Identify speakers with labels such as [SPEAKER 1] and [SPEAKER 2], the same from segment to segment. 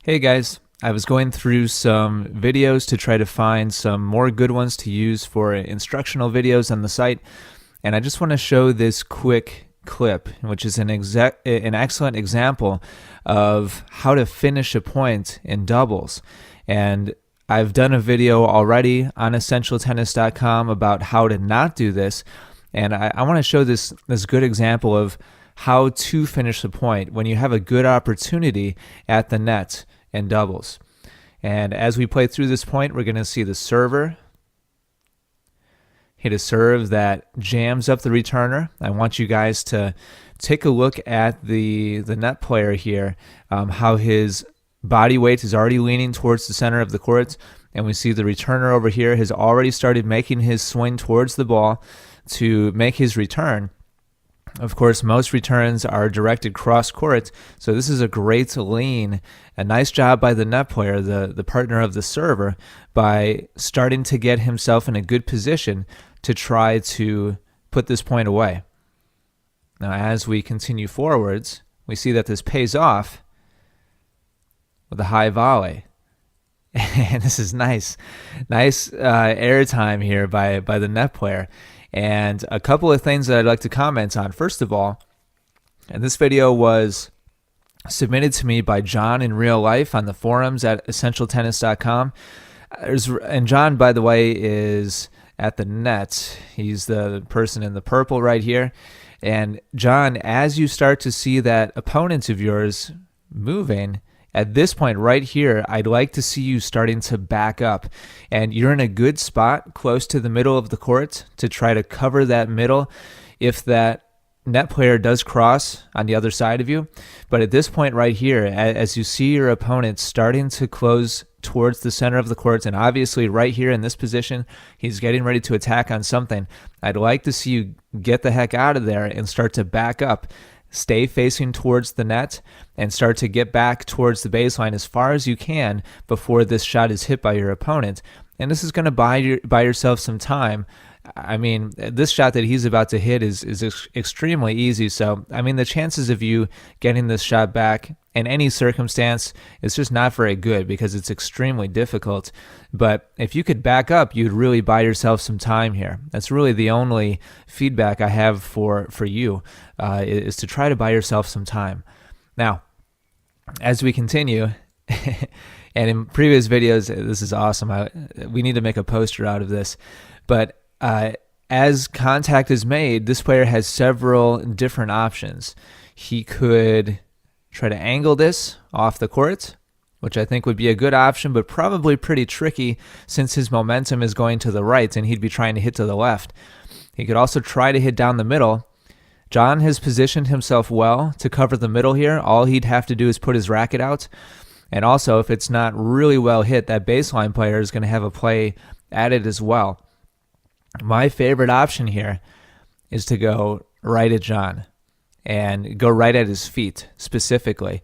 [SPEAKER 1] Hey guys, I was going through some videos to try to find some more good ones to use for instructional videos on the site, and I just want to show this quick clip, which is an excellent example of how to finish a point in doubles. And I've done a video already on EssentialTennis.com about how to not do this, and I want to show this good example of how to finish the point when you have a good opportunity at the net in doubles. And as we play through this point, we're going to see the server hit a serve that jams up the returner. I want you guys to take a look at the net player here, how his body weight is already leaning towards the center of the court, and we see the returner over here has already started making his swing towards the ball to make his return. Of course, most returns are directed cross court, so this is a great lean. A nice job by the net player, the partner of the server, by starting to get himself in a good position to try to put this point away. Now, as we continue forwards, we see that this pays off with a high volley. And this is nice air time here by the net player. And a couple of things that I'd like to comment on. First of all, and this video was submitted to me by John in real life on the forums at EssentialTennis.com. And John, by the way, is at the net. He's the person in the purple right here. And John, as you start to see that opponent of yours moving, at this point right here, I'd like to see you starting to back up. And you're in a good spot close to the middle of the court to try to cover that middle if that net player does cross on the other side of you. But at this point right here, as you see your opponent starting to close towards the center of the court, and obviously right here in this position, he's getting ready to attack on something, I'd like to see you get the heck out of there and start to back up. Stay facing towards the net and start to get back towards the baseline as far as you can before this shot is hit by your opponent. And this is going to buy yourself some time. I mean, this shot that he's about to hit is extremely easy. So, I mean, the chances of you getting this shot back in any circumstance is just not very good because it's extremely difficult. But if you could back up, you'd really buy yourself some time here. That's really the only feedback I have for you, is to try to buy yourself some time. Now, as we continue, and in previous videos, this is awesome. We need to make a poster out of this. But as contact is made, this player has several different options. He could try to angle this off the court, which I think would be a good option, but probably pretty tricky since his momentum is going to the right and he'd be trying to hit to the left. He could also try to hit down the middle. John has positioned himself well to cover the middle here. All he'd have to do is put his racket out. And also, if it's not really well hit, that baseline player is going to have a play at it as well. My favorite option here is to go right at John and go right at his feet specifically.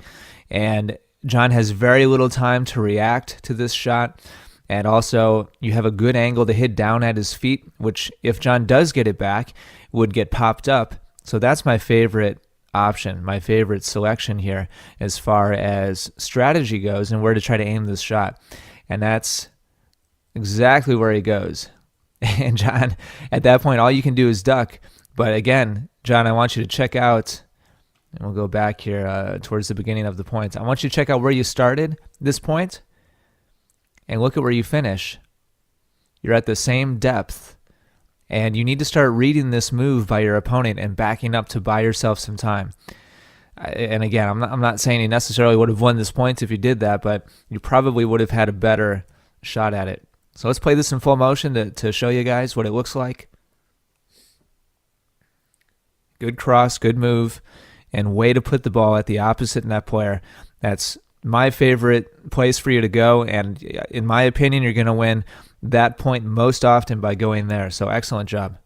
[SPEAKER 1] And John has very little time to react to this shot. And also, you have a good angle to hit down at his feet, which if John does get it back, would get popped up. So that's my favorite option, my favorite selection here as far as strategy goes and where to try to aim this shot. And that's exactly where he goes. And John, at that point, all you can do is duck. But again, John, I want you to check out, and we'll go back here towards the beginning of the point. I want you to check out where you started this point and look at where you finish. You're at the same depth, and you need to start reading this move by your opponent and backing up to buy yourself some time. And again, I'm not saying you necessarily would have won this point if you did that, but you probably would have had a better shot at it. So let's play this in full motion to show you guys what it looks like. Good cross, good move, and way to put the ball at the opposite net player. That's my favorite place for you to go, and in my opinion, you're going to win that point most often by going there. So excellent job.